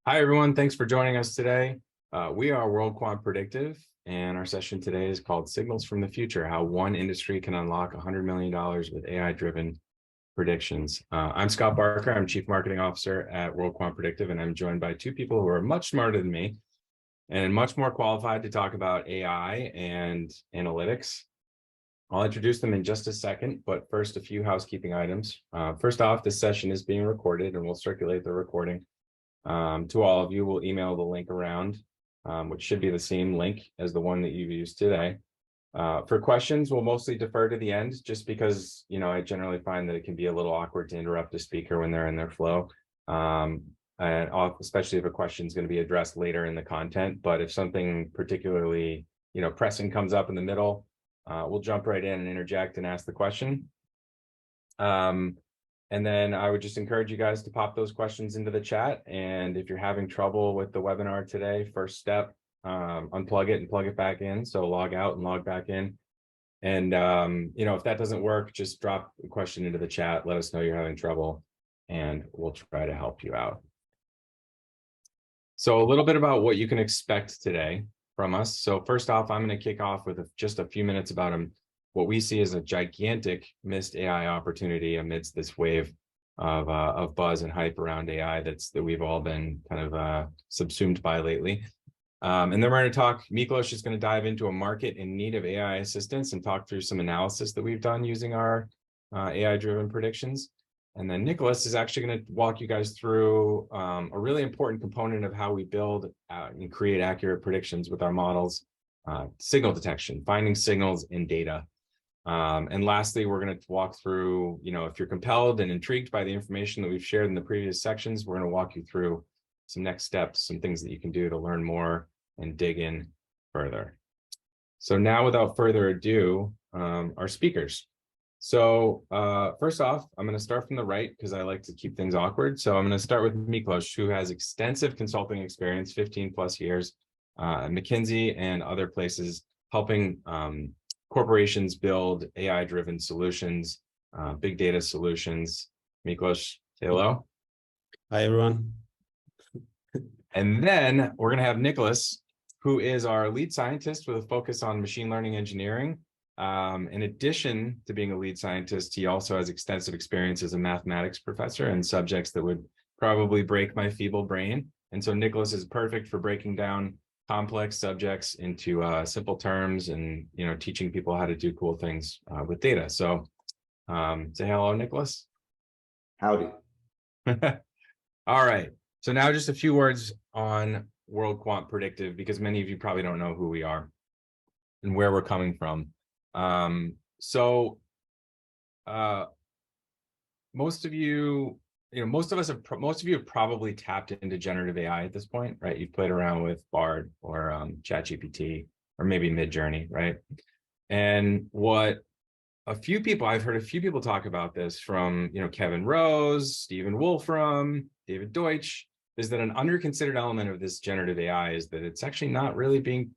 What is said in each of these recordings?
Hi, everyone. Thanks for joining us today. We are World Quant Predictive, and our session today is called Signals from the Future, How One Industry Can Unlock $100 million with AI-driven predictions. I'm Scott Barker. I'm Chief Marketing Officer at World Quant Predictive, and I'm joined by two people who are much smarter than me and much more qualified to talk about AI and analytics. I'll introduce them in just a second, but first, a few housekeeping items. First off, this session is being recorded, and we'll circulate the recording to all of you. We'll email the link around, which should be the same link as the one that you've used today. For questions, we'll mostly defer to the end, just because, I generally find that it can be a little awkward to interrupt a speaker when they're in their flow, and especially if a question is going to be addressed later in the content. But if something particularly, pressing comes up in the middle, we'll jump right in and interject and ask the question. And then I would just encourage you guys to pop those questions into the chat. And if you're having trouble with the webinar today, first step, unplug it and plug it back in. So log out and log back in. And, if that doesn't work, just drop a question into the chat. Let us know you're having trouble, and we'll try to help you out. So a little bit about what you can expect today from us. So first off, I'm going to kick off with just a few minutes about what we see as a gigantic missed AI opportunity amidst this wave of buzz and hype around AI that we've all been kind of subsumed by lately. And then we're going to talk, Miklos is going to dive into a market in need of AI assistance and talk through some analysis that we've done using our AI-driven predictions. And then Nicholas is actually going to walk you guys through a really important component of how we build and create accurate predictions with our models, signal detection, finding signals in data. And lastly, we're going to walk through, if you're compelled and intrigued by the information that we've shared in the previous sections, we're going to walk you through some next steps, some things that you can do to learn more and dig in further. So now, without further ado, our speakers. So first off, I'm going to start from the right because I like to keep things awkward. So I'm going to start with Miklos, who has extensive consulting experience, 15 plus years, at McKinsey and other places, helping corporations build AI-driven solutions, big data solutions. Miklos, say hello. Hi, everyone. And then we're going to have Nicholas, who is our lead scientist with a focus on machine learning engineering. In addition to being a lead scientist, he also has extensive experience as a mathematics professor in subjects that would probably break my feeble brain. And so Nicholas is perfect for breaking down complex subjects into simple terms and, teaching people how to do cool things with data. So say hello, Nicholas. Howdy. All right. So now just a few words on World Quant Predictive, because many of you probably don't know who we are and where we're coming from. Most of you, most of you have probably tapped into generative AI at this point, right? You've played around with Bard or ChatGPT or maybe Midjourney, right? And what I've heard a few people talk about this from, Kevin Rose, Stephen Wolfram, David Deutsch, is that an under-considered element of this generative AI is that it's actually not really being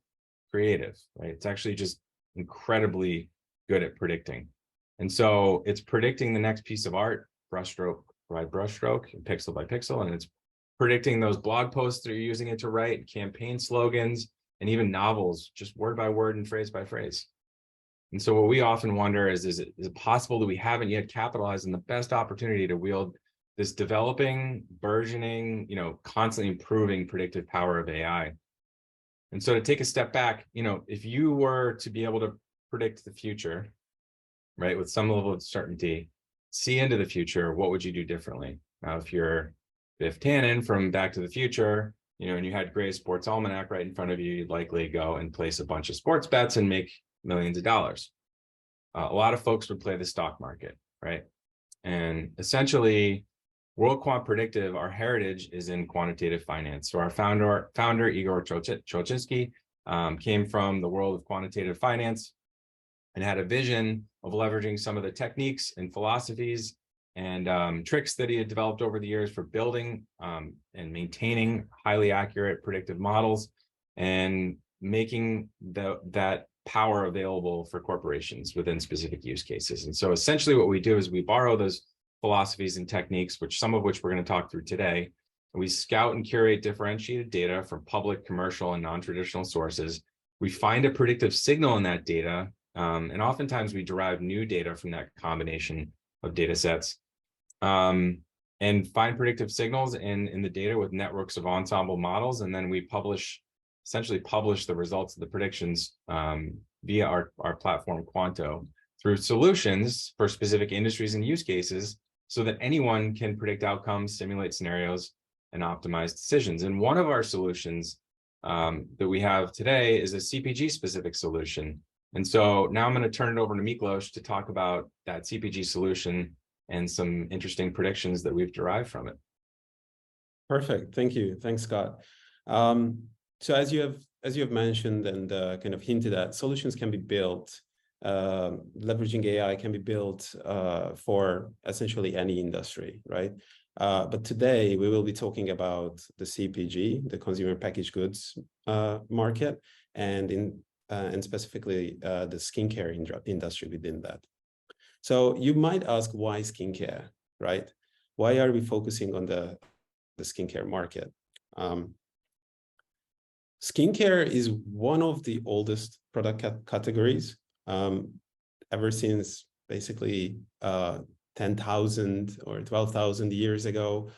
creative, right? It's actually just incredibly good at predicting. And so it's predicting the next piece of art, brushstroke by brushstroke, pixel by pixel, and it's predicting those blog posts that you're using it to write, campaign slogans, and even novels, just word by word and phrase by phrase. And so what we often wonder is it possible that we haven't yet capitalized on the best opportunity to wield this developing, burgeoning, constantly improving predictive power of AI? And so to take a step back, if you were to be able to predict the future, right, with some level of certainty, see into the future, what would you do differently? Now, if you're Biff Tannen from Back to the Future, and you had Gray's Sports Almanac right in front of you, you'd likely go and place a bunch of sports bets and make millions of dollars. A lot of folks would play the stock market, right? And essentially, World Quant Predictive, our heritage is in quantitative finance. So our founder Igor Trochinsky, came from the world of quantitative finance and had a vision of leveraging some of the techniques and philosophies and tricks that he had developed over the years for building and maintaining highly accurate predictive models and making that power available for corporations within specific use cases. And so essentially what we do is we borrow those philosophies and techniques, some of which we're going to talk through today, We scout and curate differentiated data from public, commercial, and non-traditional sources. We find a predictive signal in that data, and oftentimes we derive new data from that combination of data sets, and find predictive signals in the data with networks of ensemble models. And then we essentially publish the results of the predictions via our platform Quanto through solutions for specific industries and use cases so that anyone can predict outcomes, simulate scenarios, and optimize decisions. And one of our solutions that we have today is a CPG specific solution. And so now I'm going to turn it over to Miklos to talk about that CPG solution and some interesting predictions that we've derived from it. Perfect. Thank you. Thanks, Scott. So as you have mentioned and kind of hinted at, solutions can be built, leveraging AI can be built for essentially any industry, right? But today we will be talking about the CPG, the consumer packaged goods market, and specifically the skincare industry within that. So you might ask, why skincare, right? Why are we focusing on the skincare market? Skincare is one of the oldest product categories, ever since basically 10,000 or 12,000 years ago.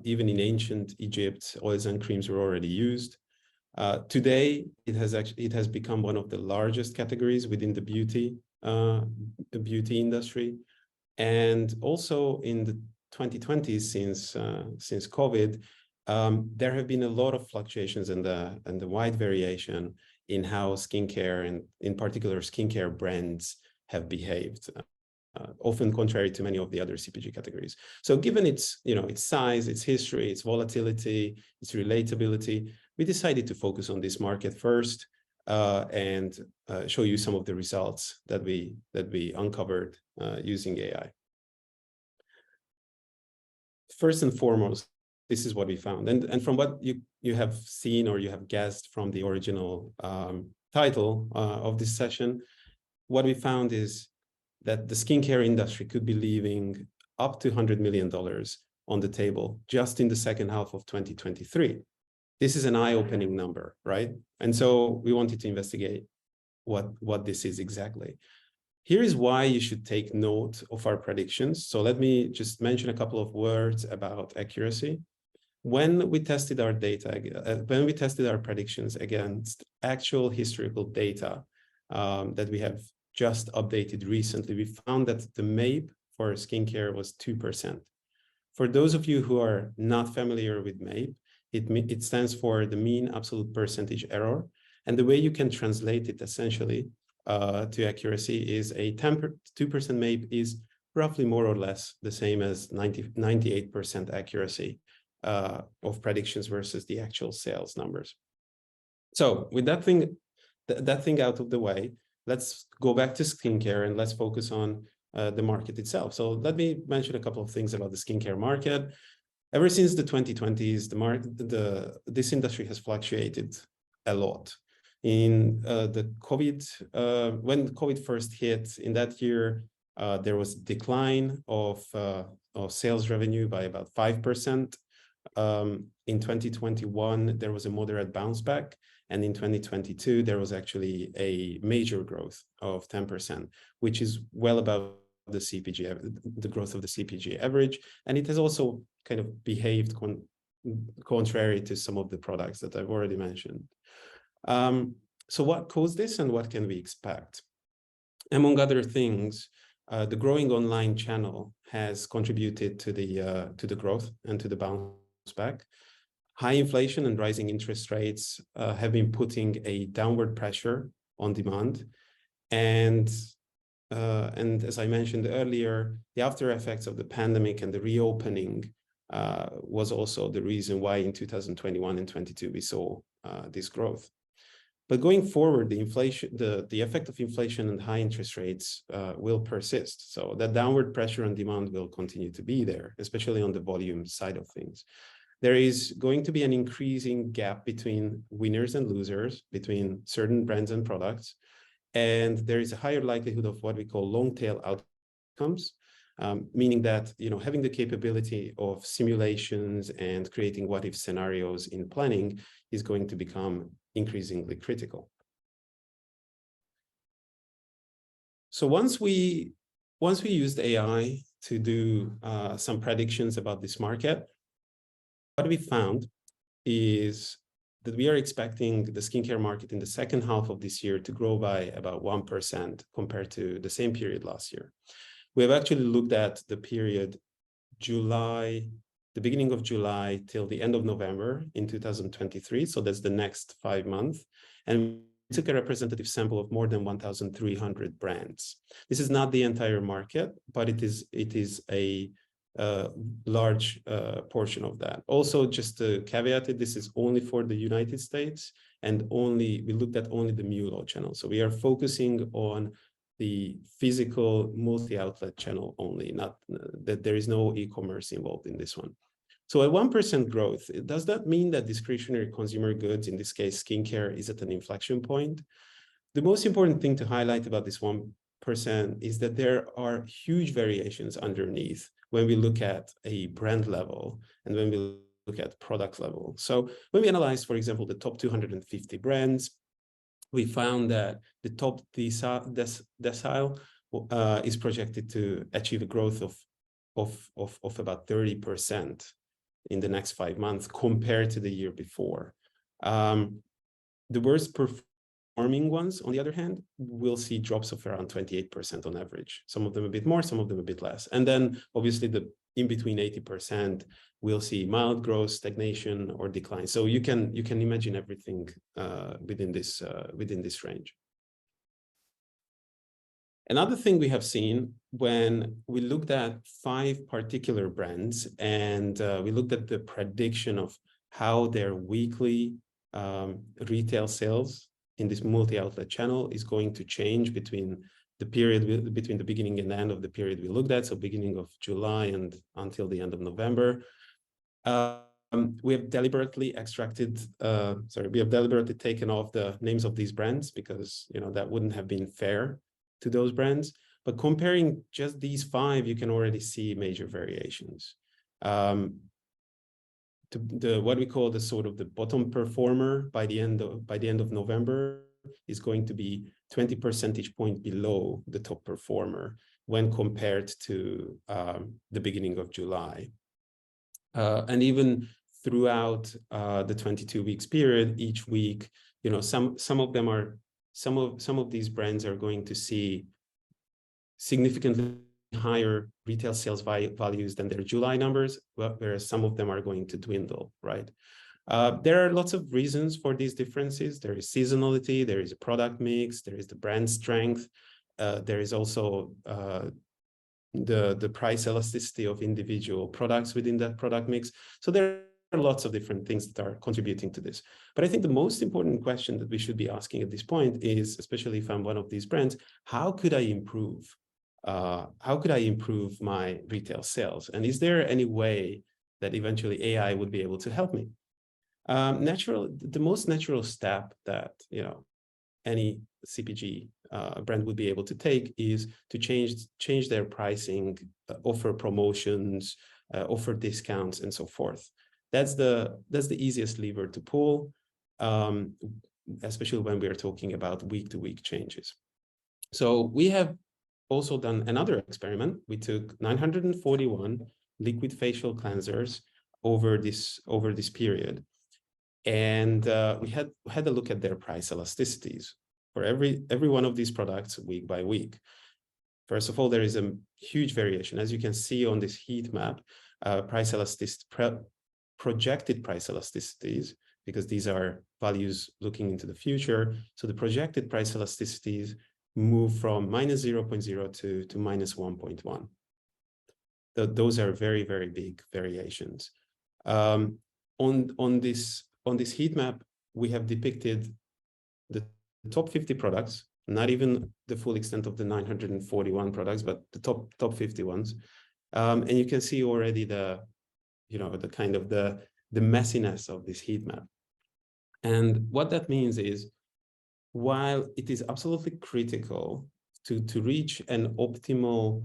Even in ancient Egypt, oils and creams were already used. Today, it has become one of the largest categories within the beauty industry, and also in the 2020s, since COVID, there have been a lot of fluctuations and the wide variation in how skincare, and in particular skincare brands, have behaved, often contrary to many of the other CPG categories. So given its size, its history, its volatility, its relatability, we decided to focus on this market first, and show you some of the results that we uncovered using AI. First and foremost, this is what we found, and from what you have seen or you have guessed from the original title of this session, what we found is that the skincare industry could be leaving up to $100 million on the table just in the second half of 2023. This is an eye-opening number, right? And so we wanted to investigate what this is exactly. Here is why you should take note of our predictions. So let me just mention a couple of words about accuracy. When we tested our data, when we tested our predictions against actual historical data that we have just updated recently, we found that the MAPE for skincare was 2%. For those of you who are not familiar with MAPE, it stands for the mean absolute percentage error. And the way you can translate it essentially to accuracy is a 2% MAPE is roughly more or less the same as 98% accuracy of predictions versus the actual sales numbers. So with that thing out of the way, let's go back to skincare and let's focus on the market itself. So let me mention a couple of things about the skincare market. Ever since the 2020s, this industry has fluctuated a lot. In the COVID, when COVID first hit, in that year, there was a decline of sales revenue by about 5%. In 2021, there was a moderate bounce back. And in 2022, there was actually a major growth of 10%, which is well above the the growth of the CPG average. And it has also kind of behaved contrary to some of the products that I've already mentioned. So what caused this and what can we expect? Among other things, the growing online channel has contributed to the growth and to the bounce back. High inflation and rising interest rates have been putting a downward pressure on demand. And as I mentioned earlier, the after effects of the pandemic and the reopening was also the reason why in 2021 and 22 we saw this growth. But going forward, the effect of inflation and high interest rates will persist. So that downward pressure on demand will continue to be there, especially on the volume side of things. There is going to be an increasing gap between winners and losers, between certain brands and products. And there is a higher likelihood of what we call long tail outcomes. meaning that, having the capability of simulations and creating what-if scenarios in planning is going to become increasingly critical. So once we used AI to do some predictions about this market, what we found is that we are expecting the skincare market in the second half of this year to grow by about 1% compared to the same period last year. We have actually looked at the period the beginning of July till the end of November in 2023. So that's the next 5 months. And we took a representative sample of more than 1,300 brands. This is not the entire market, but it is a large portion of that. Also, just to caveat it, this is only for the United States, and we looked at only the MULO channel. So we are focusing on the physical multi-outlet channel only, not that there is no e-commerce involved in this one. So at 1% growth, does that mean that discretionary consumer goods, in this case, skincare, is at an inflection point? The most important thing to highlight about this 1% is that there are huge variations underneath when we look at a brand level and when we look at product level. So when we analyze, for example, the top 250 brands, we found that the top decile is projected to achieve a growth of about 30% in the next 5 months compared to the year before. The worst performing ones, on the other hand, will see drops of around 28% on average. Some of them a bit more, some of them a bit less. And then obviously the in between 80% will see mild growth, stagnation, or decline. So you can imagine everything within this range. Another thing we have seen when we looked at 5 particular brands and we looked at the prediction of how their weekly retail sales in this multi-outlet channel is going to change between the period between the beginning and the end of the period we looked at, so beginning of July and until the end of November. We have deliberately taken off the names of these brands because that wouldn't have been fair to those brands. But comparing just these 5, you can already see major variations. What we call the sort of the bottom performer by the end of November is going to be 20 percentage points below the top performer when compared to the beginning of July. And even throughout the 22 weeks period, each week, some of these brands are going to see significantly higher retail sales values than their July numbers, whereas some of them are going to dwindle, right? There are lots of reasons for these differences. There is seasonality, there is a product mix, there is the brand strength, there is also the price elasticity of individual products within that product mix. So there are lots of different things that are contributing to this. But I think the most important question that we should be asking at this point is, especially if I'm one of these brands, how could I improve? How could I improve my retail sales? And is there any way that eventually AI would be able to help me? The most natural step that any CPG brand would be able to take is to change their pricing, offer promotions, offer discounts, and so forth. That's the easiest lever to pull, especially when we are talking about week-to-week changes. So we have also done another experiment. We took 941 liquid facial cleansers over this period. And we had a look at their price elasticities for every one of these products week by week. First of all, there is a huge variation. As you can see on this heat map, projected price elasticities, because these are values looking into the future. So the projected price elasticities move from minus 0.02 to minus 1.1. Those are very, very big variations. On this heat map, we have depicted the top 50 products, not even the full extent of the 941 products, but the top 50 ones. And you can see already the kind of the messiness of this heat map. And what that means is, while it is absolutely critical to reach an optimal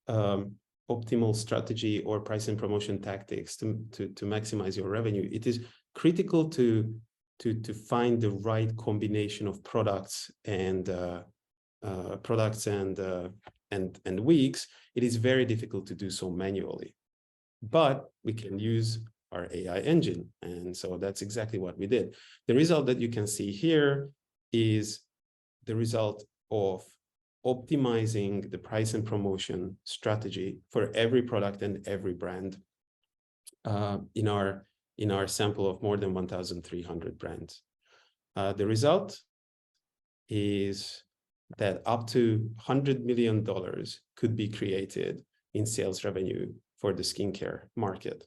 optimal strategy or price and promotion tactics to maximize your revenue, it is critical to find the right combination of products and weeks. It is very difficult to do so manually, but we can use our AI engine. And so that's exactly what we did. The result that you can see here is the result of optimizing the price and promotion strategy for every product and every brand in our sample of more than 1,300 brands. The result is that up to $100 million could be created in sales revenue for the skincare market.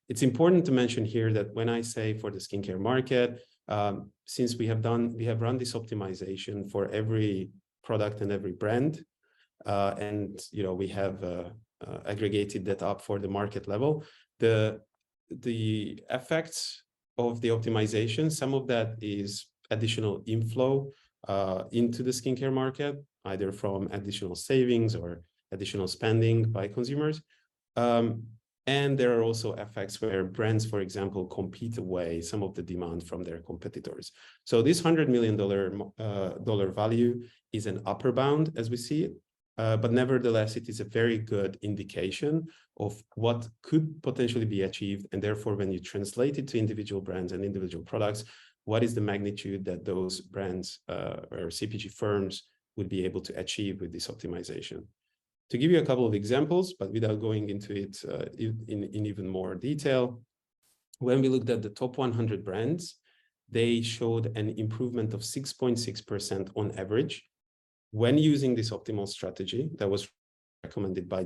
It's important to mention here that when I say for the skincare market, since we have run this optimization for every product and every brand, and we have aggregated that up for the market level, the effects of the optimization, some of that is additional inflow into the skincare market, either from additional savings or additional spending by consumers. And there are also effects where brands, for example, compete away some of the demand from their competitors. So this $100 million value is an upper bound as we see it, but nevertheless, it is a very good indication of what could potentially be achieved. And therefore, when you translate it to individual brands and individual products, what is the magnitude that those brands or CPG firms would be able to achieve with this optimization? To give you a couple of examples, but without going into it in even more detail, when we looked at the top 100 brands, they showed an improvement of 6.6% on average when using this optimal strategy that was recommended by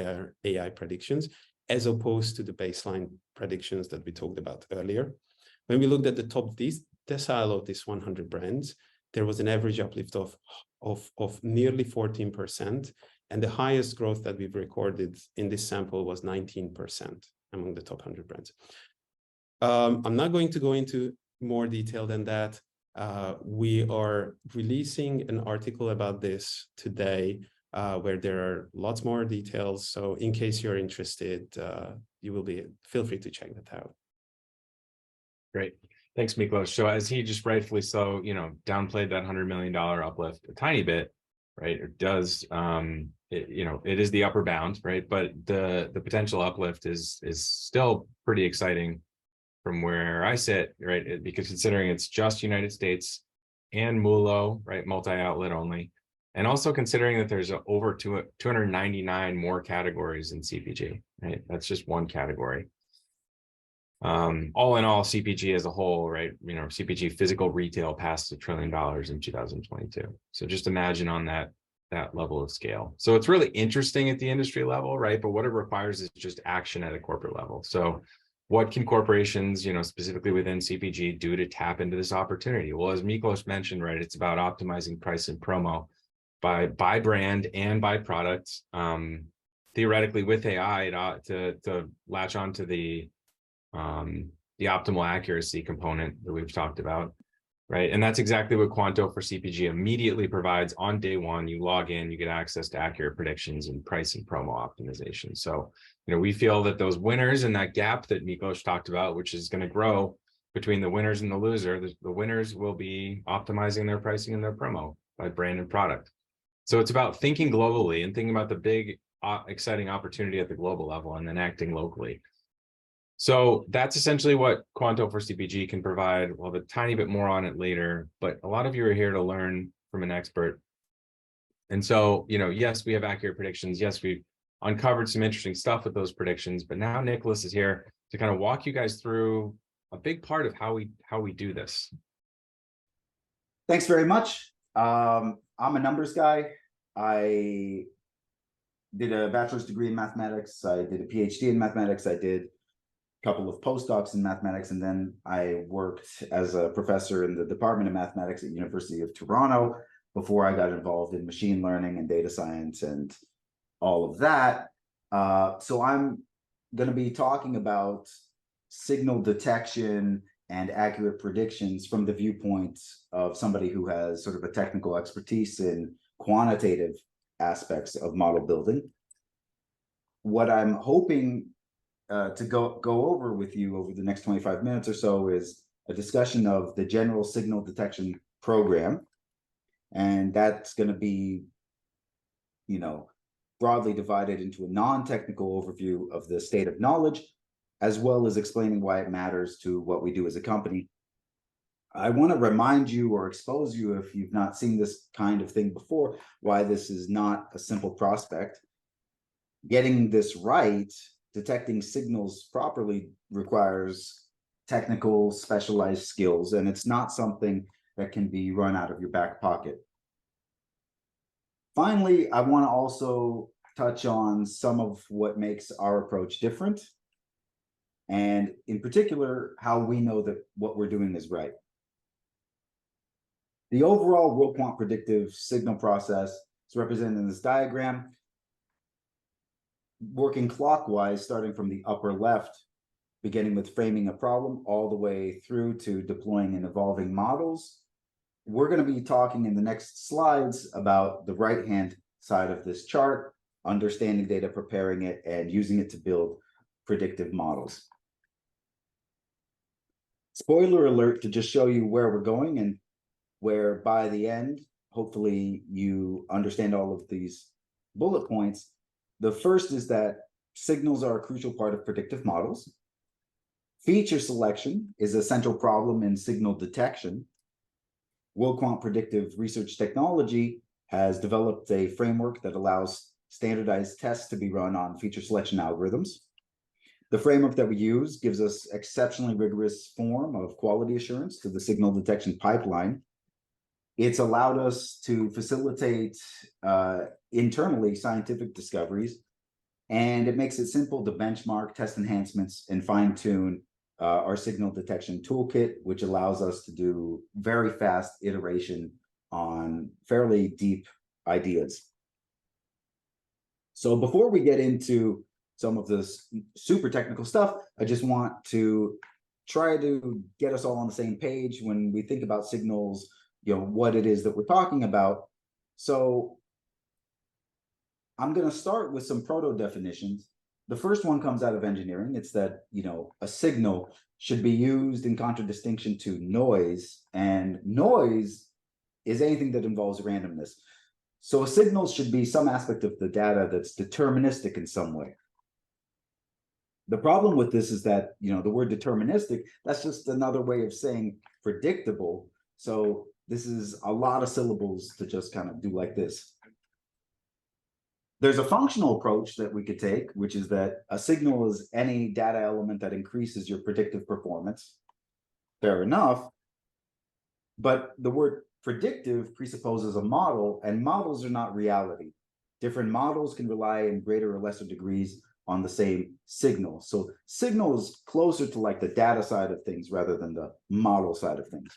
our AI predictions, as opposed to the baseline predictions that we talked about earlier. When we looked at the top decile of these 100 brands, there was an average uplift of nearly 14%, and the highest growth that we've recorded in this sample was 19% among the top 100 brands. I'm not going to go into more detail than that. We are releasing an article about this today where there are lots more details. So in case you're interested, feel free to check that out. Great. Thanks, Miklos. So as he just rightfully so, downplayed that $100 million uplift a tiny bit, right? It does, it is the upper bound, right? But the potential uplift is still pretty exciting from where I sit, right? Because considering it's just United States and MULO, right? Multi-outlet only. And also considering that there's over 299 more categories in CPG, right? That's just one category. All in all, CPG as a whole, right? CPG physical retail passed $1 trillion in 2022. So just imagine on that level of scale. So it's really interesting at the industry level, right? But what it requires is just action at a corporate level. So what can corporations, specifically within CPG, do to tap into this opportunity? Well, as Miklos mentioned, right, it's about optimizing price and promo by brand and by product. Theoretically, with AI to latch onto the optimal accuracy component that we've talked about, right? And that's exactly what Quanto for CPG immediately provides on day one. You log in, you get access to accurate predictions and price and promo optimization. So, we feel that those winners and that gap that Miklos talked about, which is going to grow between the winners and the loser, the winners will be optimizing their pricing and their promo by brand and product. So it's about thinking globally and thinking about the big, exciting opportunity at the global level and then acting locally. So that's essentially what Quanto for CPG can provide. We'll have a tiny bit more on it later, but a lot of you are here to learn from an expert. And so, yes, we have accurate predictions. Yes, we've uncovered some interesting stuff with those predictions, but now Nicholas is here to kind of walk you guys through a big part of how we do this. Thanks very much. I'm a numbers guy. I did a bachelor's degree in mathematics. I did a PhD in mathematics. I did couple of postdocs in mathematics, and then I worked as a professor in the Department of Mathematics at University of Toronto before I got involved in machine learning and data science and all of that. So I'm going to be talking about signal detection and accurate predictions from the viewpoint of somebody who has sort of a technical expertise in quantitative aspects of model building. What I'm hoping to go over with you over the next 25 minutes or so is a discussion of the general signal detection program. And that's going to be, broadly divided into a non-technical overview of the state of knowledge, as well as explaining why it matters to what we do as a company. I want to remind you or expose you, if you've not seen this kind of thing before, why this is not a simple prospect. Getting this right, detecting signals properly, requires technical, specialized skills, and it's not something that can be run out of your back pocket. Finally, I want to also touch on some of what makes our approach different, and in particular, how we know that what we're doing is right. The overall WorldQuant predictive signal process is represented in this diagram, working clockwise, starting from the upper left, beginning with framing a problem all the way through to deploying and evolving models. We're going to be talking in the next slides about the right-hand side of this chart, understanding data, preparing it, and using it to build predictive models. Spoiler alert, to just show you where we're going and where by the end, hopefully you understand all of these bullet points. The first is that signals are a crucial part of predictive models. Feature selection is a central problem in signal detection. WorldQuant Predictive Research Technology has developed a framework that allows standardized tests to be run on feature selection algorithms. The framework that we use gives us exceptionally rigorous form of quality assurance to the signal detection pipeline. It's allowed us to facilitate internally scientific discoveries, and it makes it simple to benchmark, test enhancements, and fine-tune our signal detection toolkit, which allows us to do very fast iteration on fairly deep ideas. So before we get into some of this super technical stuff, I just want to try to get us all on the same page when we think about signals, what it is that we're talking about. So I'm going to start with some proto definitions. The first one comes out of engineering. It's that, a signal should be used in contradistinction to noise, and noise is anything that involves randomness. So a signal should be some aspect of the data that's deterministic in some way. The problem with this is that, the word deterministic, that's just another way of saying predictable. So this is a lot of syllables to just kind of do like this. There's a functional approach that we could take, which is that a signal is any data element that increases your predictive performance. Fair enough. But the word predictive presupposes a model, and models are not reality. Different models can rely in greater or lesser degrees on the same signal. So signal is closer to like the data side of things rather than the model side of things.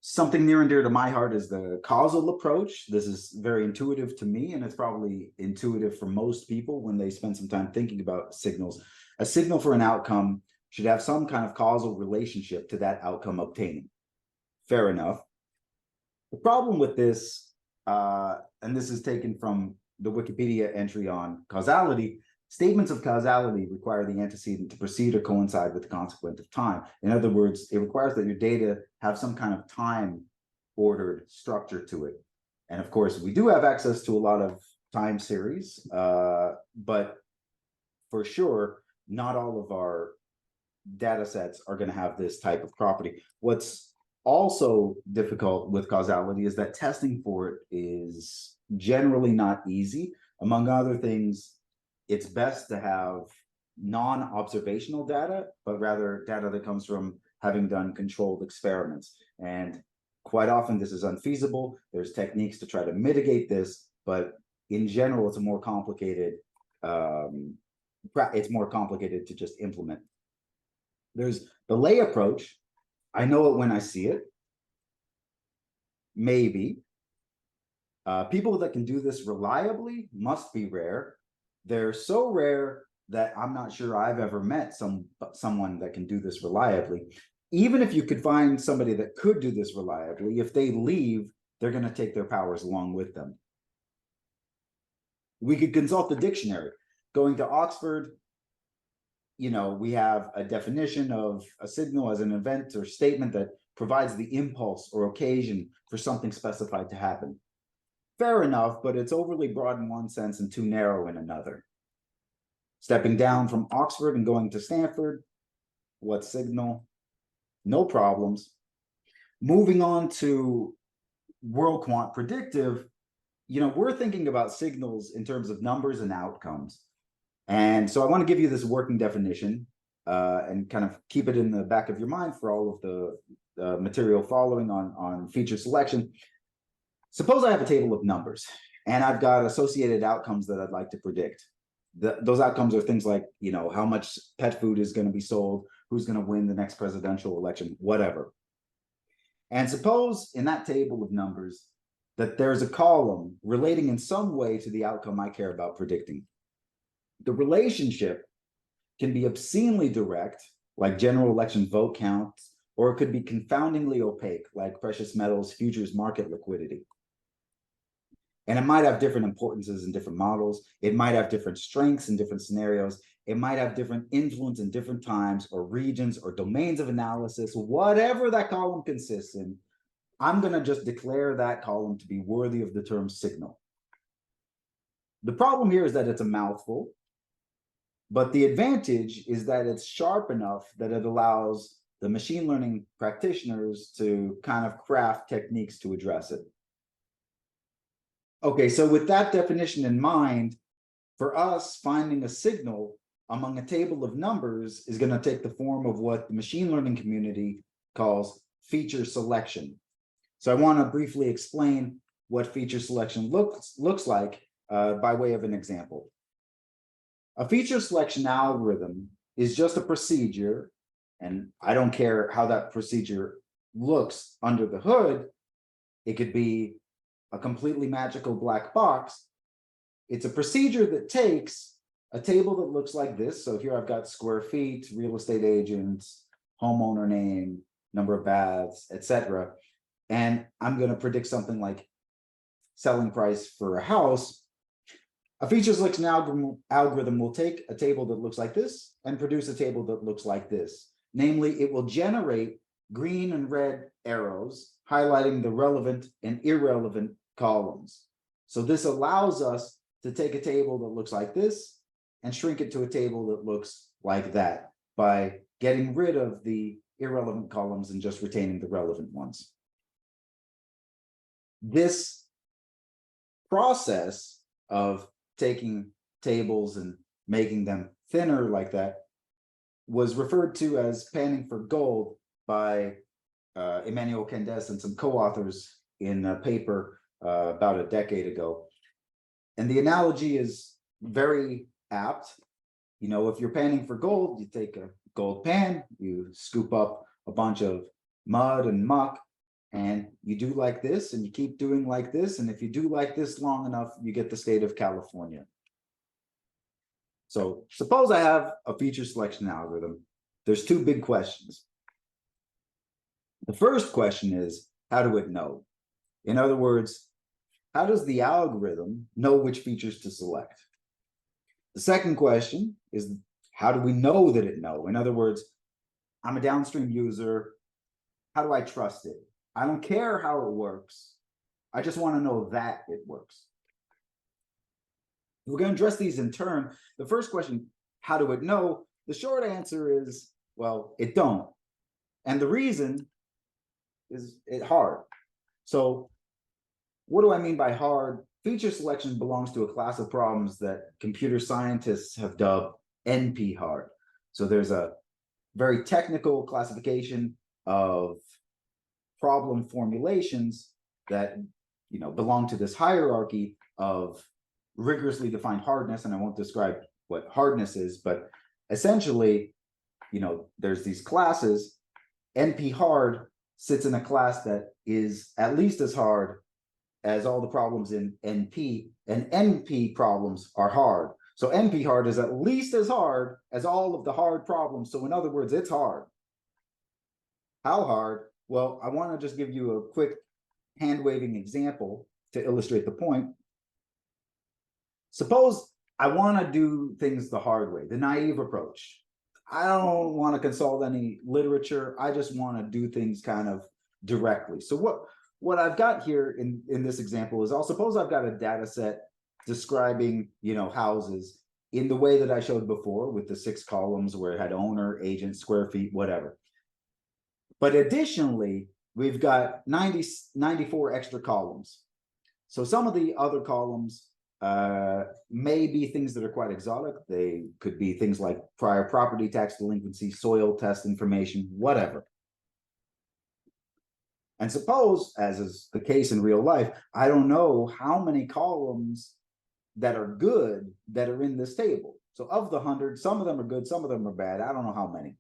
Something near and dear to my heart is the causal approach. This is very intuitive to me, and it's probably intuitive for most people when they spend some time thinking about signals. A signal for an outcome should have some kind of causal relationship to that outcome obtaining. Fair enough. The problem with this, and this is taken from the Wikipedia entry on causality, statements of causality require the antecedent to precede or coincide with the consequent of time. In other words, it requires that your data have some kind of time-ordered structure to it. And of course, we do have access to a lot of time series, but for sure, not all of our data sets are going to have this type of property. What's also difficult with causality is that testing for it is generally not easy. Among other things, it's best to have non-observational data, but rather data that comes from having done controlled experiments. And quite often this is unfeasible. There's techniques to try to mitigate this, but in general, it's a more complicated, it's more complicated to just implement. There's the lay approach. I know it when I see it. Maybe. People that can do this reliably must be rare. They're so rare that I'm not sure I've ever met someone that can do this reliably. Even if you could find somebody that could do this reliably, if they leave, they're going to take their powers along with them. We could consult the dictionary. Going to Oxford, we have a definition of a signal as an event or statement that provides the impulse or occasion for something specified to happen. Fair enough, but it's overly broad in one sense and too narrow in another. Stepping down from Oxford and going to Stanford, what signal? No problems. Moving on to world quant predictive, we're thinking about signals in terms of numbers and outcomes. And so I want to give you this working definition and kind of keep it in the back of your mind for all of the material following on feature selection. Suppose I have a table of numbers and I've got associated outcomes that I'd like to predict. Those outcomes are things like, how much pet food is going to be sold, who's going to win the next presidential election, whatever. And suppose in that table of numbers that there's a column relating in some way to the outcome I care about predicting. The relationship can be obscenely direct, like general election vote counts, or it could be confoundingly opaque, like precious metals futures market liquidity. And it might have different importances in different models. It might have different strengths in different scenarios. It might have different influence in different times or regions or domains of analysis. Whatever that column consists in, I'm going to just declare that column to be worthy of the term signal. The problem here is that it's a mouthful, but the advantage is that it's sharp enough that it allows the machine learning practitioners to kind of craft techniques to address it. Okay, so with that definition in mind, for us, finding a signal among a table of numbers is going to take the form of what the machine learning community calls feature selection. So I want to briefly explain what feature selection looks like by way of an example. A feature selection algorithm is just a procedure, and I don't care how that procedure looks under the hood. It could be a completely magical black box. It's a procedure that takes a table that looks like this. So here I've got square feet, real estate agents, homeowner name, number of baths, etc. And I'm going to predict something like selling price for a house. A feature selection algorithm will take a table that looks like this and produce a table that looks like this. Namely, it will generate green and red arrows highlighting the relevant and irrelevant columns. So this allows us to take a table that looks like this and shrink it to a table that looks like that by getting rid of the irrelevant columns and just retaining the relevant ones. This process of taking tables and making them thinner like that was referred to as panning for gold by Emmanuel Candes and some co-authors in a paper about a decade ago. And the analogy is very apt. If you're panning for gold, you take a gold pan, you scoop up a bunch of mud and muck, and you do like this, and you keep doing like this. And if you do like this long enough, you get the state of California. So suppose I have a feature selection algorithm. There's two big questions. The first question is, how do it know? In other words, how does the algorithm know which features to select? The second question is, how do we know that it knows? In other words, I'm a downstream user. How do I trust it? I don't care how it works. I just want to know that it works. We're going to address these in turn. The first question, how do it know? The short answer is, well, it don't. And the reason is it hard. So what do I mean by hard? Feature selection belongs to a class of problems that computer scientists have dubbed NP hard. So there's a very technical classification of problem formulations that belong to this hierarchy of rigorously defined hardness. And I won't describe what hardness is, but essentially, there's these classes. NP hard sits in a class that is at least as hard as all the problems in NP, and NP problems are hard. So NP hard is at least as hard as all of the hard problems. So in other words, it's hard. How hard? Well, I want to just give you a quick hand-waving example to illustrate the point. Suppose I want to do things the hard way, the naive approach. I don't want to consult any literature. I just want to do things kind of directly. So what I've got here in this example is, I'll suppose I've got a data set describing, houses in the way that I showed before with the 6 columns where it had owner, agent, square feet, whatever. But additionally, we've got 94 extra columns. So some of the other columns may be things that are quite exotic. They could be things like prior property tax delinquency, soil test information, whatever. And suppose, as is the case in real life, I don't know how many columns that are good that are in this table. So of the 100, some of them are good, some of them are bad. I don't know how many.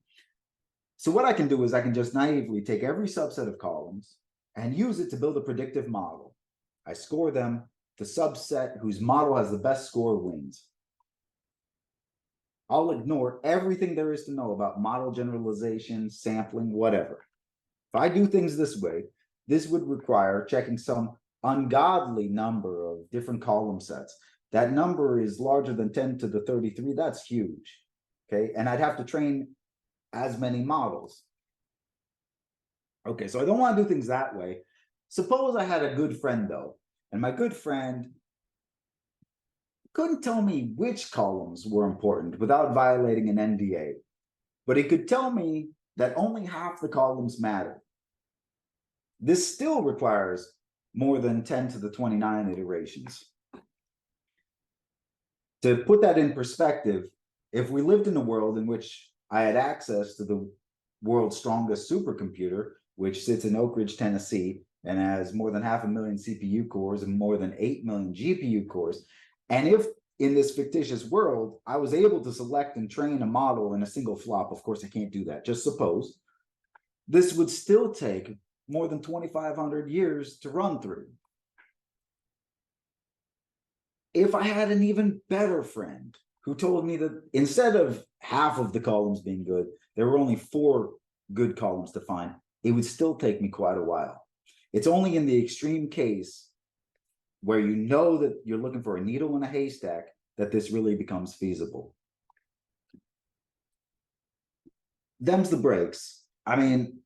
So what I can do is I can just naively take every subset of columns and use it to build a predictive model. I score them. The subset whose model has the best score wins. I'll ignore everything there is to know about model generalization, sampling, whatever. If I do things this way, this would require checking some ungodly number of different column sets. That number is larger than 10 to the 33. That's huge. Okay, and I'd have to train as many models. Okay, so I don't want to do things that way. Suppose I had a good friend though, and my good friend couldn't tell me which columns were important without violating an NDA, but he could tell me that only half the columns matter. This still requires more than 10 to the 29 iterations. To put that in perspective, if we lived in a world in which I had access to the world's strongest supercomputer, which sits in Oak Ridge, Tennessee, and has more than 500,000 CPU cores and more than 8 million GPU cores, and if in this fictitious world, I was able to select and train a model in a single flop, of course I can't do that, just suppose, this would still take more than 2,500 years to run through. If I had an even better friend who told me that instead of half of the columns being good, there were only 4 good columns to find, it would still take me quite a while. It's only in the extreme case where you know that you're looking for a needle in a haystack that this really becomes feasible. Them's the breaks. I mean,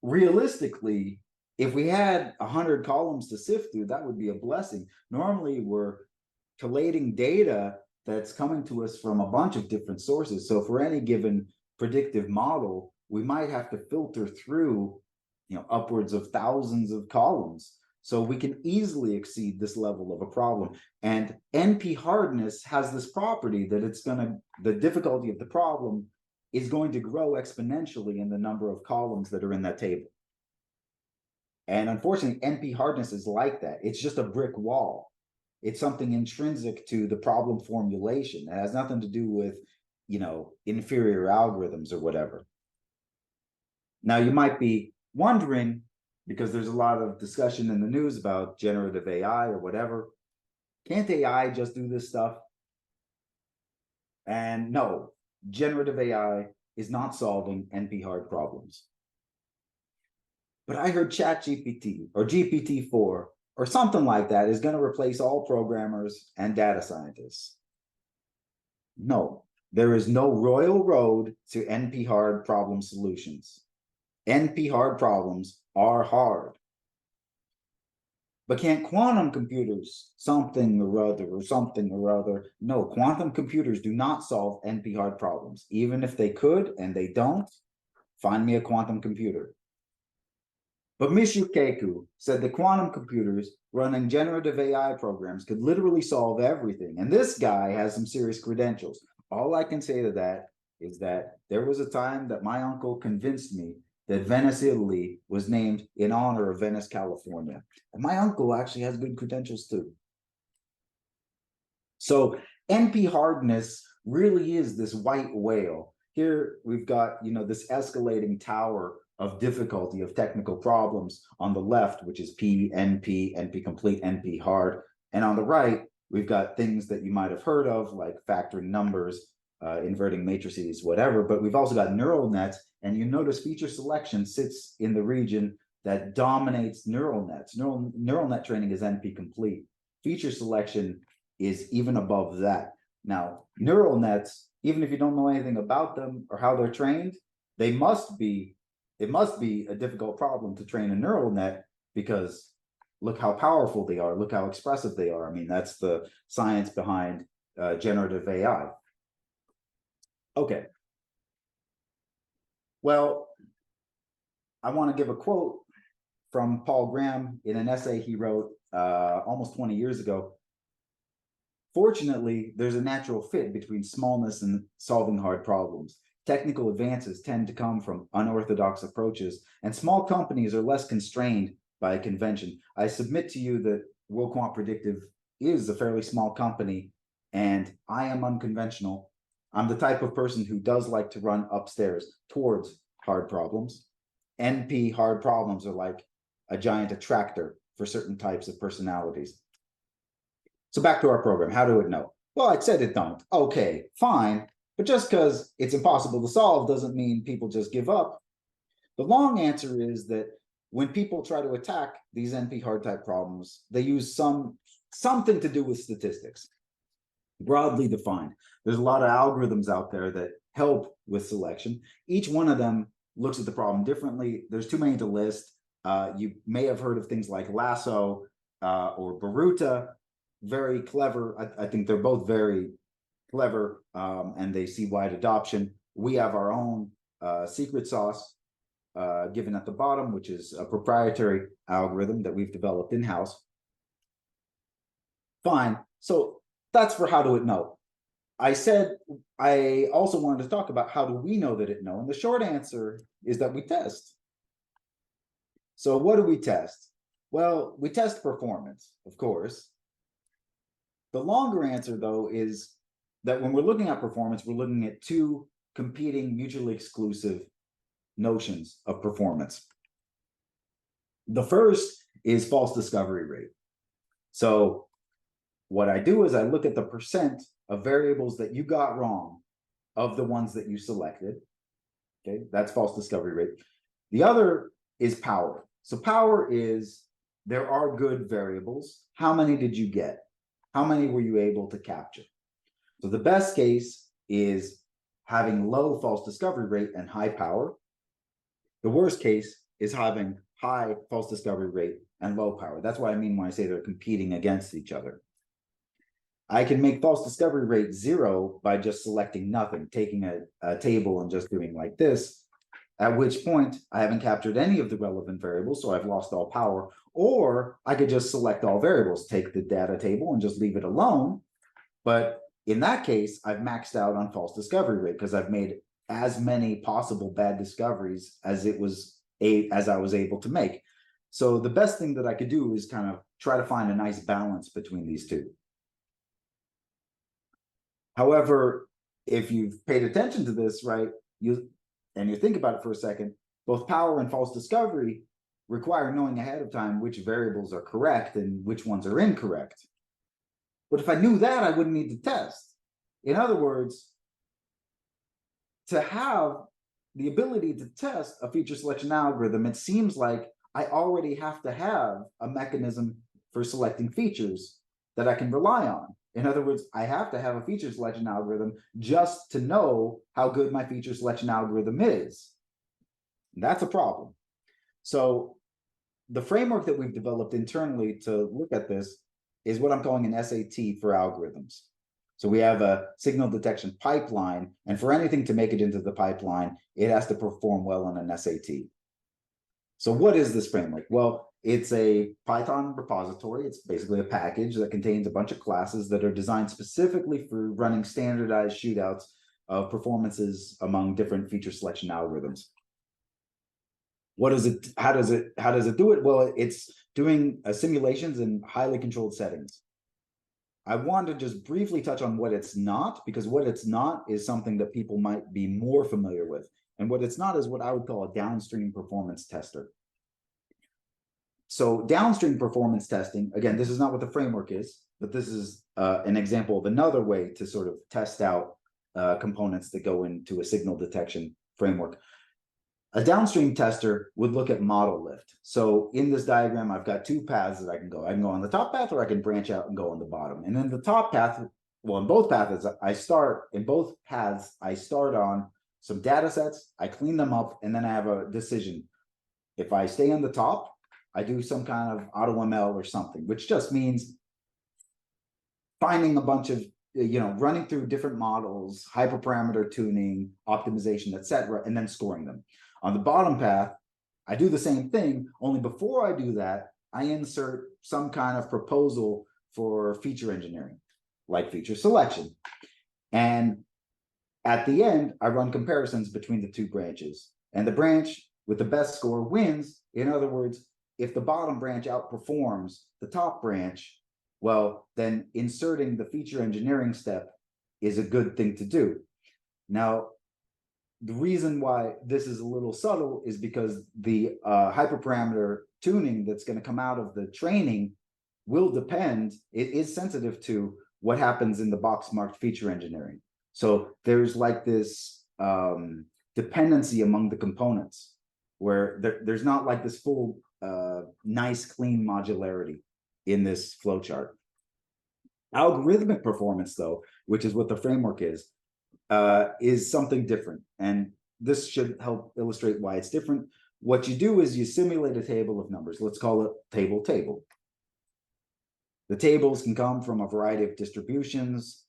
realistically, if we had 100 columns to sift through, that would be a blessing. Normally, we're collating data that's coming to us from a bunch of different sources. So for any given predictive model, we might have to filter through, upwards of thousands of columns. So we can easily exceed this level of a problem. And NP hardness has this property that the difficulty of the problem is going to grow exponentially in the number of columns that are in that table. And unfortunately, NP hardness is like that. It's just a brick wall. It's something intrinsic to the problem formulation. It has nothing to do with, inferior algorithms or whatever. Now, you might be wondering, because there's a lot of discussion in the news about generative AI or whatever, can't AI just do this stuff? And no, generative AI is not solving NP-hard problems. But I heard ChatGPT or GPT-4 or something like that is going to replace all programmers and data scientists. No, there is no royal road to NP-hard problem solutions. NP-hard problems are hard. But can't quantum computers something or other? No, quantum computers do not solve NP-hard problems. Even if they could, and they don't, find me a quantum computer. But Michio Kaku said that quantum computers running generative AI programs could literally solve everything. And this guy has some serious credentials. All I can say to that is that there was a time that my uncle convinced me that Venice, Italy was named in honor of Venice, California. And my uncle actually has good credentials too. So NP hardness really is this white whale. Here we've got, this escalating tower of difficulty of technical problems on the left, which is P, NP, NP complete, NP hard. And on the right, we've got things that you might have heard of, like factoring numbers, inverting matrices, whatever. But we've also got neural nets, and you notice feature selection sits in the region that dominates neural nets. Neural net training is NP complete. Feature selection is even above that. Now, neural nets, even if you don't know anything about them or how they're trained, it must be a difficult problem to train a neural net, because look how powerful they are, look how expressive they are. I mean, that's the science behind generative AI. Okay. Well, I want to give a quote from Paul Graham in an essay he wrote almost 20 years ago. Fortunately, there's a natural fit between smallness and solving hard problems. Technical advances tend to come from unorthodox approaches, and small companies are less constrained by convention. I submit to you that WorldQuant Predictive is a fairly small company, and I am unconventional. I'm the type of person who does like to run upstairs towards hard problems. NP hard problems are like a giant attractor for certain types of personalities. So back to our program. How do it know? Well, I said it don't. Okay, fine. But just because it's impossible to solve doesn't mean people just give up. The long answer is that when people try to attack these NP hard type problems, they use something to do with statistics, broadly defined. There's a lot of algorithms out there that help with selection. Each one of them looks at the problem differently. There's too many to list. You may have heard of things like Lasso or Baruta. Very clever. I think they're both very clever, and they see wide adoption. We have our own secret sauce given at the bottom, which is a proprietary algorithm that we've developed in-house. Fine. So that's for how do it know. I said I also wanted to talk about how do we know that it know, and the short answer is that we test. So what do we test? Well, we test performance, of course. The longer answer, though, is that when we're looking at performance, we're looking at two competing, mutually exclusive notions of performance. The first is false discovery rate. So what I do is I look at the percent of variables that you got wrong of the ones that you selected. Okay, that's false discovery rate. The other is power. So power is there are good variables. How many did you get? How many were you able to capture? So the best case is having low false discovery rate and high power. The worst case is having high false discovery rate and low power. That's what I mean when I say they're competing against each other. I can make false discovery rate 0 by just selecting nothing, taking a table and just doing like this, at which point I haven't captured any of the relevant variables, so I've lost all power. Or I could just select all variables, take the data table and just leave it alone. But in that case, I've maxed out on false discovery rate because I've made as many possible bad discoveries as I was able to make. So the best thing that I could do is kind of try to find a nice balance between these two. However, if you've paid attention to this, right, you think about it for a second, both power and false discovery require knowing ahead of time which variables are correct and which ones are incorrect. But if I knew that, I wouldn't need to test. In other words, to have the ability to test a feature selection algorithm, it seems like I already have to have a mechanism for selecting features that I can rely on. In other words, I have to have a feature selection algorithm just to know how good my feature selection algorithm is. That's a problem. So the framework that we've developed internally to look at this is what I'm calling an SAT for algorithms. So we have a signal detection pipeline, and for anything to make it into the pipeline, it has to perform well on an SAT. So what is this framework? Well, it's a Python repository. It's basically a package that contains a bunch of classes that are designed specifically for running standardized shootouts of performances among different feature selection algorithms. What is it? How does it do it? Well, it's doing simulations in highly controlled settings. I want to just briefly touch on what it's not, because what it's not is something that people might be more familiar with. And what it's not is what I would call a downstream performance tester. So downstream performance testing, again, this is not what the framework is, but this is an example of another way to sort of test out components that go into a signal detection framework. A downstream tester would look at model lift. So in this diagram, I've got two paths that I can go. I can go on the top path, or I can branch out and go on the bottom. And in the top path, well, in both paths, I start on some data sets, I clean them up, and then I have a decision. If I stay on the top, I do some kind of AutoML or something, which just means finding a bunch of, running through different models, hyperparameter tuning, optimization, etc., and then scoring them. On the bottom path, I do the same thing, only before I do that, I insert some kind of proposal for feature engineering, like feature selection. And at the end, I run comparisons between the two branches. And the branch with the best score wins. In other words, if the bottom branch outperforms the top branch, well, then inserting the feature engineering step is a good thing to do. Now, the reason why this is a little subtle is because the hyperparameter tuning that's going to come out of the training will depend, it is sensitive to what happens in the box marked feature engineering. So there's like this dependency among the components where there's not like this full nice clean modularity in this flowchart. Algorithmic performance, though, which is what the framework is something different. And this should help illustrate why it's different. What you do is you simulate a table of numbers. Let's call it table. The tables can come from a variety of distributions,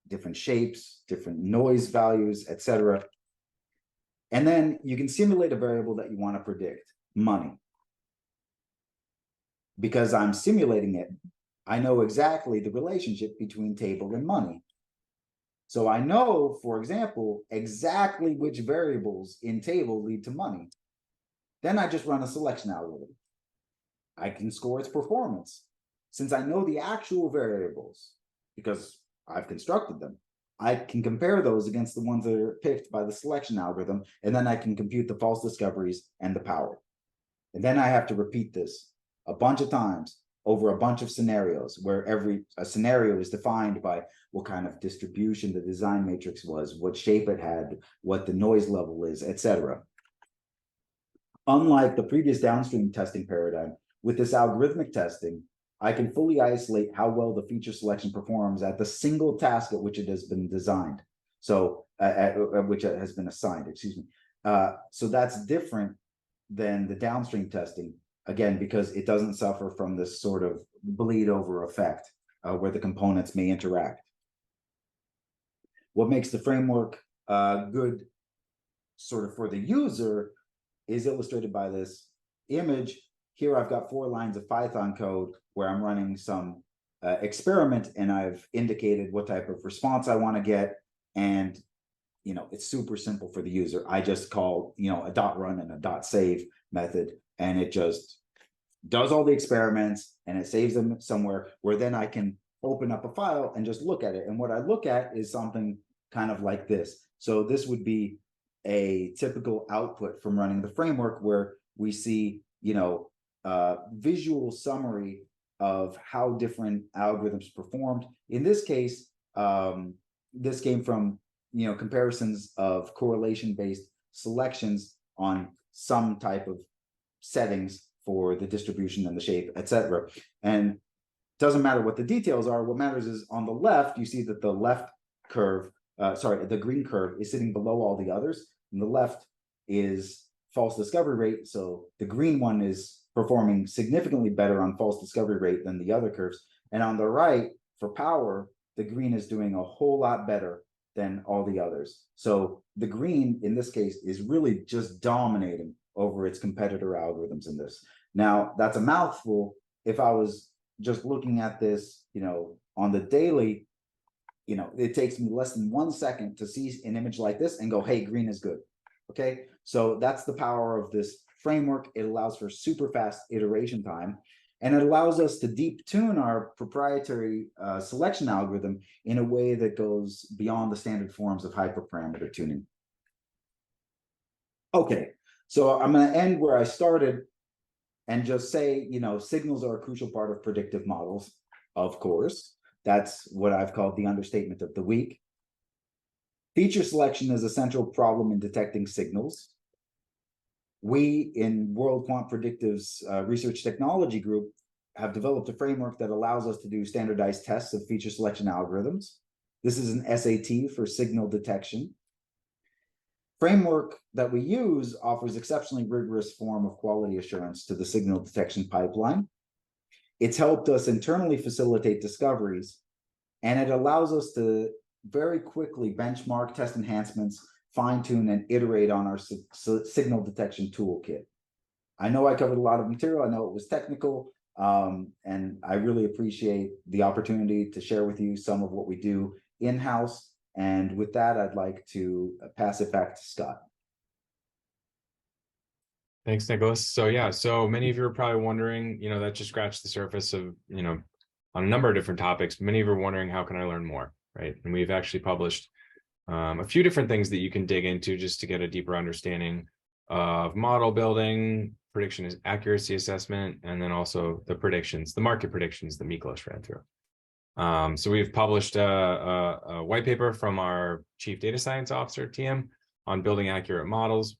different shapes, different noise values, etc. And then you can simulate a variable that you want to predict, money. Because I'm simulating it, I know exactly the relationship between table and money. So I know, for example, exactly which variables in table lead to money. Then I just run a selection algorithm. I can score its performance. Since I know the actual variables, because I've constructed them, I can compare those against the ones that are picked by the selection algorithm, and then I can compute the false discoveries and the power. And then I have to repeat this a bunch of times over a bunch of scenarios, where a scenario is defined by what kind of distribution the design matrix was, what shape it had, what the noise level is, etc. Unlike the previous downstream testing paradigm, with this algorithmic testing, I can fully isolate how well the feature selection performs at the single task at which it has been designed. So, at which it has been assigned, excuse me. So that's different than the downstream testing, again, because it doesn't suffer from this sort of bleed over effect where the components may interact. What makes the framework good sort of for the user is illustrated by this image. Here I've got 4 lines of Python code where I'm running some experiment, and I've indicated what type of response I want to get. And, it's super simple for the user. I just call, a .run and a .save method, and it just does all the experiments and it saves them somewhere where then I can open up a file and just look at it. And what I look at is something kind of like this. So this would be a typical output from running the framework, where we see, visual summary of how different algorithms performed. In this case, this came from, comparisons of correlation-based selections on some type of settings for the distribution and the shape, etc. And doesn't matter what the details are. What matters is on the left, you see that the left curve, the green curve is sitting below all the others. And the left is false discovery rate. So the green one is performing significantly better on false discovery rate than the other curves. And on the right, for power, the green is doing a whole lot better than all the others. So the green, in this case, is really just dominating over its competitor algorithms in this. Now, that's a mouthful. If I was just looking at this, on the daily, it takes me less than 1 second to see an image like this and go, hey, green is good. Okay, so that's the power of this framework. It allows for super fast iteration time, and it allows us to deep tune our proprietary selection algorithm in a way that goes beyond the standard forms of hyperparameter tuning. Okay, so I'm going to end where I started and just say, signals are a crucial part of predictive models, of course. That's what I've called the understatement of the week. Feature selection is a central problem in detecting signals. we in World Quant Predictive's research technology group have developed a framework that allows us to do standardized tests of feature selection algorithms. This is an SAT for signal detection. Framework that we use offers exceptionally rigorous form of quality assurance to the signal detection pipeline. It's helped us internally facilitate discoveries, and it allows us to very quickly benchmark, test enhancements, fine-tune, and iterate on our signal detection toolkit. I know I covered a lot of material. I know it was technical, and I really appreciate the opportunity to share with you some of what we do in-house. And with that, I'd like to pass it back to Scott. Thanks, Nicholas. So yeah, so many of you are probably wondering, that just scratched the surface of, on a number of different topics. Many of you are wondering, how can I learn more, right? And we've actually published a few different things that you can dig into just to get a deeper understanding of model building, prediction accuracy assessment, and then also the predictions, the market predictions that Miklos ran through. So we've published a white paper from our Chief Data Science Officer, TM, on building accurate models.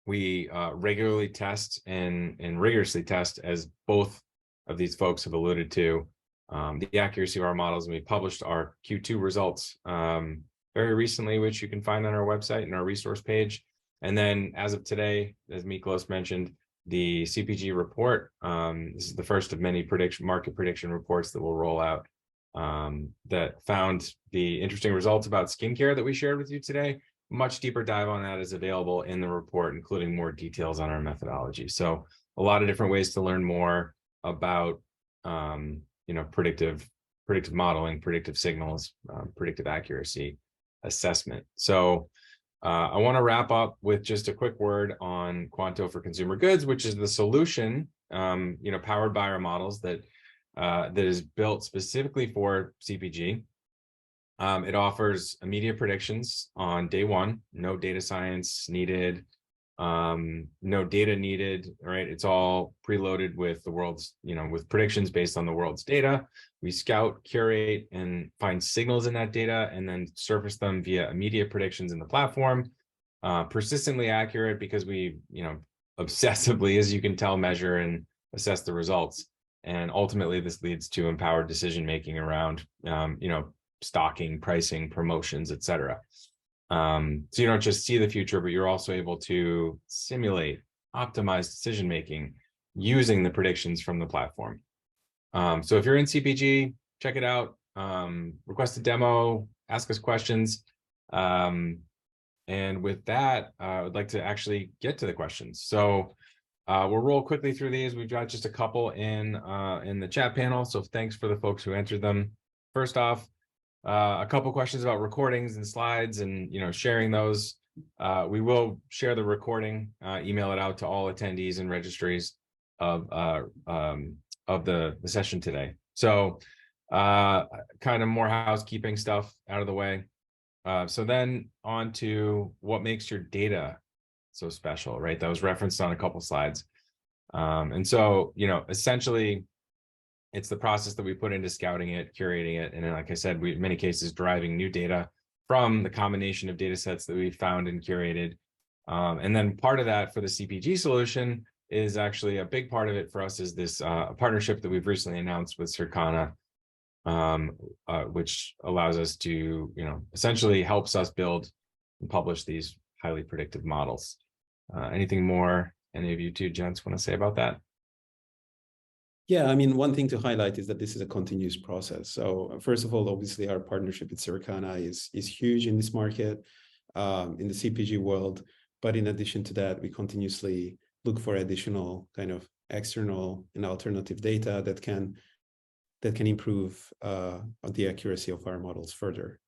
We regularly test and rigorously test, as both of these folks have alluded to, the accuracy of our models. And we published our Q2 results very recently, which you can find on our website and our resource page. And then as of today, as Miklos mentioned, the CPG report, this is the first of many market prediction reports that will roll out, that found the interesting results about skincare that we shared with you today. Much deeper dive on that is available in the report, including more details on our methodology. So a lot of different ways to learn more about, predictive modeling, predictive signals, predictive accuracy assessment. So I want to wrap up with just a quick word on Quanto for consumer goods, which is the solution, powered by our models that is built specifically for CPG. It offers immediate predictions on day one, no data science needed, no data needed, right? It's all preloaded with the world's, with predictions based on the world's data. We scout, curate, and find signals in that data, and then surface them via immediate predictions in the platform. Persistently accurate because we, obsessively, as you can tell, measure and assess the results. And ultimately, this leads to empowered decision-making around, stocking, pricing, promotions, et cetera. So you don't just see the future, but you're also able to simulate, optimize decision-making using the predictions from the platform. So if you're in CPG, check it out, request a demo, ask us questions. And with that, I would like to actually get to the questions. So we'll roll quickly through these. We've got just a couple in the chat panel. So thanks for the folks who entered them. First off, a couple questions about recordings and slides and, sharing those. We will share the recording, email it out to all attendees and registries of the session today. So kind of more housekeeping stuff out of the way. So then on to what makes your data so special, right? That was referenced on a couple slides. And so, essentially, it's the process that we put into scouting it, curating it, and then, like I said, in many cases, deriving new data from the combination of data sets that we found and curated. And then part of that for the CPG solution is actually a big part of it for us is this partnership that we've recently announced with Circana, which allows us to, essentially helps us build and publish these highly predictive models. Anything more any of you two gents want to say about that? Yeah, I mean, one thing to highlight is that this is a continuous process. So first of all, obviously, our partnership with Circana is huge in this market, in the CPG world. But in addition to that, we continuously look for additional kind of external and alternative data that can improve the accuracy of our models further.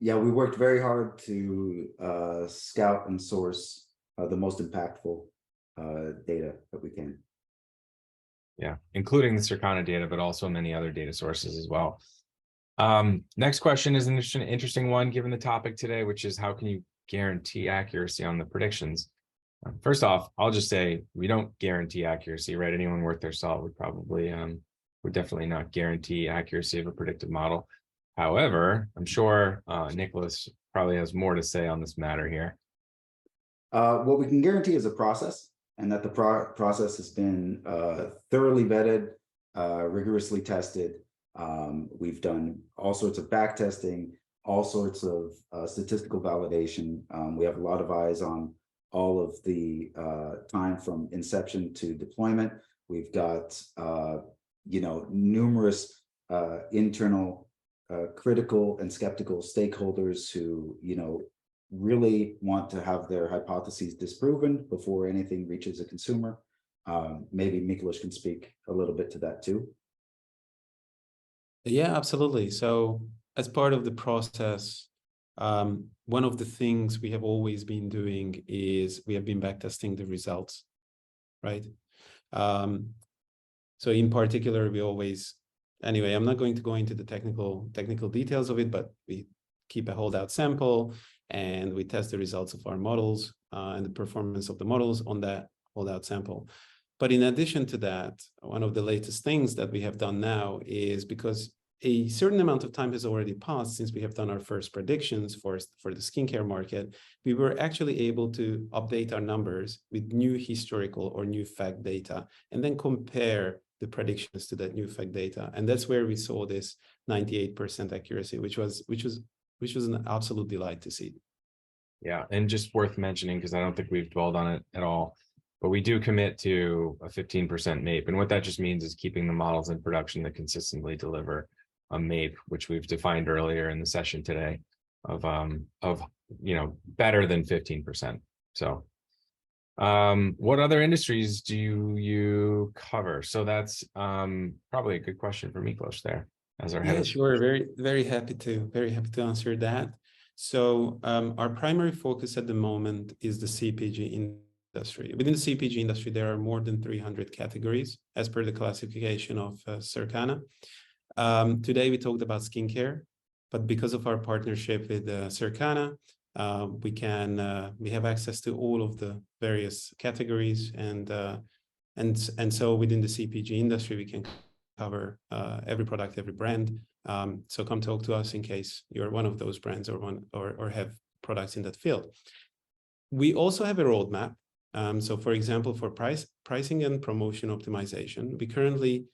Yeah, we worked very hard to scout and source the most impactful data that we can. Yeah, including the Circana data, but also many other data sources as well. Next question is an interesting one given the topic today, which is how can you guarantee accuracy on the predictions? First off, I'll just say we don't guarantee accuracy, right? Anyone worth their salt would probably would definitely not guarantee accuracy of a predictive model. However, I'm sure Nicholas probably has more to say on this matter here. What we can guarantee is a process, and that the process has been thoroughly vetted, rigorously tested. We've done all sorts of back testing, all sorts of statistical validation. We have a lot of eyes on all of the time from inception to deployment. We've got numerous internal critical and skeptical stakeholders who really want to have their hypotheses disproven before anything reaches a consumer. Maybe Miklos can speak a little bit to that too. Yeah, absolutely. So as part of the process, one of the things we have always been doing is we have been backtesting the results, right? So in particular, we always, anyway, I'm not going to go into the technical details of it, but we keep a holdout sample and we test the results of our models and the performance of the models on that holdout sample. But in addition to that, one of the latest things that we have done now is, because a certain amount of time has already passed since we have done our first predictions for the skincare market, we were actually able to update our numbers with new historical or new fact data, and then compare the predictions to that new fact data. And that's where we saw this 98% accuracy, which was an absolute delight to see. Yeah, and just worth mentioning, because I don't think we've dwelled on it at all, but we do commit to a 15% MAPE. And what that just means is keeping the models in production that consistently deliver a MAPE, which we've defined earlier in the session today, of better than 15%. So what other industries do you cover? So that's probably a good question for Miklos there as our head. Yeah, sure. Very happy to answer that. So our primary focus at the moment is the CPG industry. Within the CPG industry, there are more than 300 categories as per the classification of Circana. Today we talked about skincare, but because of our partnership with Circana, we have access to all of the various categories, and so within the CPG industry we can cover every product, every brand. So come talk to us in case you're one of those brands or have products in that field. We also have a roadmap. So for example, for pricing and promotion optimization, we currently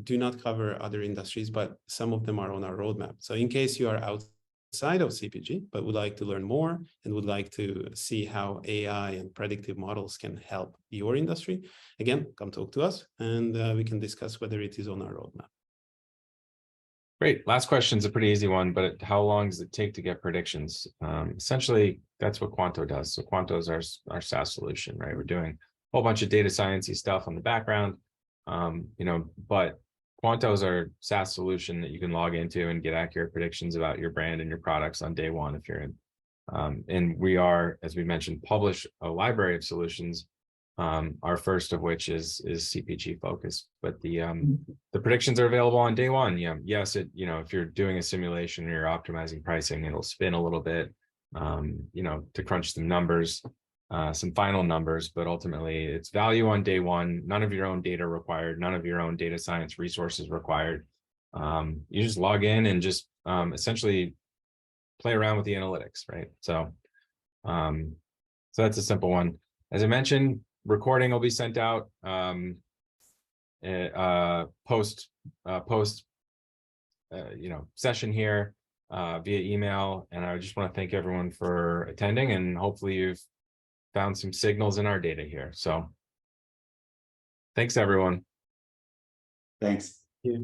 do not cover other industries, but some of them are on our roadmap. So in case you are outside of CPG, but would like to learn more and would like to see how AI and predictive models can help your industry, again, come talk to us and we can discuss whether it is on our roadmap. Great. Last question is a pretty easy one, but how long does it take to get predictions? Essentially, that's what Quanto does. So Quanto is our SaaS solution, right? We're doing a whole bunch of data science-y stuff on the background. But Quanto is our SaaS solution that you can log into and get accurate predictions about your brand and your products on day one if you're in. And we are, as we mentioned, publish a library of solutions, our first of which is CPG focused. But the predictions are available on day one. Yeah, yes, if you're doing a simulation or you're optimizing pricing, it'll spin a little bit, to crunch some numbers. Some final numbers, but ultimately it's value on day one. None of your own data required, none of your own data science resources required. You just log in and just essentially play around with the analytics, right? So that's a simple one. As I mentioned, recording will be sent out post session here via email. And I just want to thank everyone for attending, and hopefully you've found some signals in our data here. So thanks, everyone. Thanks. Yeah.